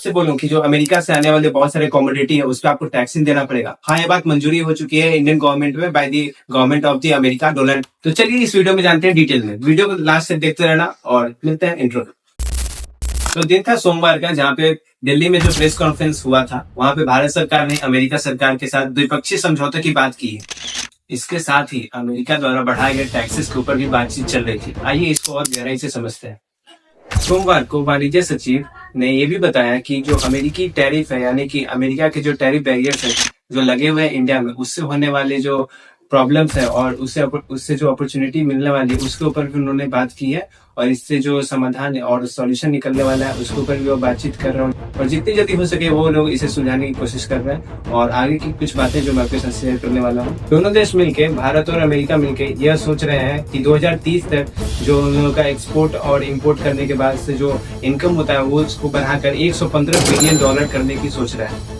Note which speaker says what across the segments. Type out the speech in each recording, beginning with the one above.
Speaker 1: आपसे बोलूं कि जो अमेरिका से आने वाले बहुत सारे कमोडिटी है उस पर आपको टैक्सिंग देना पड़ेगा। हाँ, ये बात मंजूरी हो चुकी है इंडियन गवर्नमेंट में by the government of the America Donald. तो चलिए इस वीडियो में जानते हैं डिटेल में। वीडियो को लास्ट से देखते रहना और मिलते हैं इंट्रो। तो दिन था सोमवार का, जहाँ पे दिल्ली में जो प्रेस कॉन्फ्रेंस हुआ था वहां पे भारत सरकार ने अमेरिका सरकार के साथ द्विपक्षीय समझौते की बात की है। इसके साथ ही अमेरिका द्वारा बढ़ाए गए टैक्सेस के ऊपर भी बातचीत चल रही थी। आइए इसको और गहराई से समझते हैं। सोमवार को वाणिज्य सचिव ने यह भी बताया कि जो अमेरिकी टैरिफ है, यानी कि अमेरिका के जो टैरिफ बैरियर्स है जो लगे हुए हैं इंडिया में, उससे होने वाले जो प्रॉब्लम्स है और उससे जो अपॉर्चुनिटी मिलने वाली है उसके ऊपर भी उन्होंने बात की है। और इससे जो समाधान है और सॉल्यूशन निकलने वाला है उसके ऊपर भी वो बातचीत कर रहे हैं और जितनी जल्दी हो सके वो लोग इसे सुलझाने की कोशिश कर रहे हैं। और आगे की कुछ बातें जो मैं आपके साथ शेयर करने वाला हूँ। दोनों देश मिलके, भारत और अमेरिका मिलके यह सोच रहे हैं कि 2030 तक जो उन लोगों का एक्सपोर्ट और इम्पोर्ट करने के बाद से जो इनकम होता है वो उसको बढ़ाकर $115 बिलियन करने की सोच रहे हैं।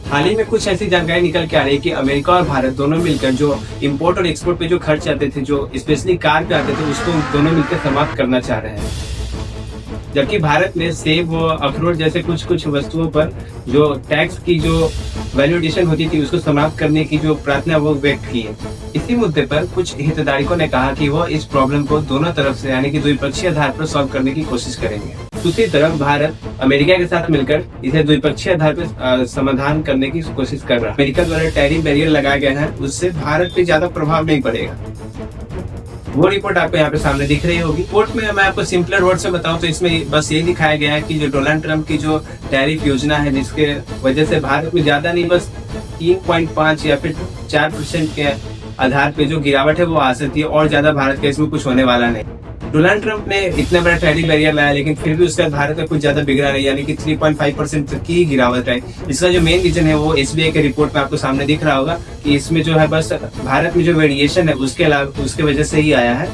Speaker 1: हाल ही में कुछ ऐसी जानकारी निकल के आ रही है कि अमेरिका और भारत दोनों मिलकर जो इंपोर्ट और एक्सपोर्ट पे जो खर्च आते थे, जो स्पेशली कार पे आते थे, उसको दोनों मिलकर समाप्त करना चाह रहे हैं। जबकि भारत ने सेब व अखरोट जैसे कुछ वस्तुओं पर जो टैक्स की जो वैल्यूएशन होती थी उसको समाप्त करने की जो प्रार्थना वो व्यक्त की है। इसी मुद्दे पर कुछ हितधारकों ने कहा कि वो इस प्रॉब्लम को दोनों तरफ से यानी कि द्विपक्षीय आधार पर सॉल्व करने की कोशिश करेंगे। दूसरी तरफ भारत अमेरिका के साथ मिलकर इसे द्विपक्षीय आधार पर समाधान करने की कोशिश कर रहा है। अमेरिका द्वारा टैरिफ बैरियर लगाया गया है, उससे भारत पे ज्यादा प्रभाव नहीं पड़ेगा। वो रिपोर्ट आपको यहाँ पे सामने दिख रही होगी। रिपोर्ट में मैं आपको सिंपलर वर्ड से बताऊं तो इसमें बस ये दिखाया गया है कि जो डोनाल्ड ट्रंप की जो टैरिफ योजना है जिसके वजह से भारत में ज्यादा नहीं बस 3.5 या फिर 4% के आधार पे जो गिरावट है वो आ सकती है और ज्यादा भारत का इसमें कुछ होने वाला नहीं। डोनाल्ड ट्रंप ने इतना बड़ा टैरिफ बैरियर लाया लेकिन फिर भी उसके बाद भारत में कुछ ज्यादा बिगड़ा नहीं, यानी कि 3.5% तक की गिरावट है। इसका जो मेन रीजन है वो एसबीआई के रिपोर्ट में आपको सामने दिख रहा होगा कि इसमें जो है बस भारत में जो वेरिएशन है उसके अलावा उसके वजह से ही आया है।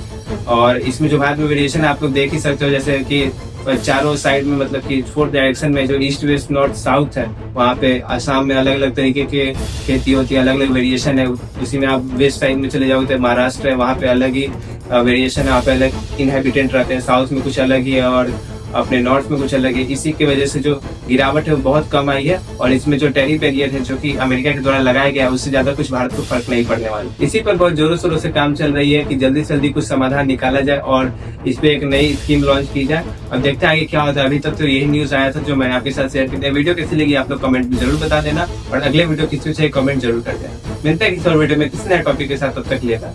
Speaker 1: और इसमें जो भारत में वेरिएशन आप लोग देख ही सकते हो, जैसे कि चारों साइड में मतलब कि 4 डायरेक्शन में जो ईस्ट वेस्ट नॉर्थ साउथ है वहाँ पे असम में अलग अलग तरीके के खेती होती है, अलग अलग वेरिएशन है। उसी में आप वेस्ट साइड में चले जाओगे तो महाराष्ट्र है, वहाँ पे अलग ही वेरिएशन है, वहाँ पे अलग इनहेबिटेंट रहते हैं। साउथ में कुछ अलग ही है और अपने नॉर्थ में कुछ अलग है। इसी की वजह से जो गिरावट है वो बहुत कम आई है। और इसमें जो टैरिफ बैरियर है जो कि अमेरिका के द्वारा लगाया गया है उससे ज्यादा कुछ भारत को फर्क नहीं पड़ने वाला। इसी पर बहुत जोरों शोरों से काम चल रही है कि जल्दी से जल्दी कुछ समाधान निकाला जाए और इस पे एक नई स्कीम लॉन्च की जाए। अब देखते हैं आगे क्या होता है। अभी तक तो यही न्यूज आया था जो मैं आपके साथ शेयर करते हैं। वीडियो कैसी लगी आप लोग कमेंट में जरूर बता देना और अगले वीडियो किसी से कमेंट जरूर कर देना। मिलता है किसी और वीडियो में किसी नए टॉपिक के साथ, तब तक लेगा।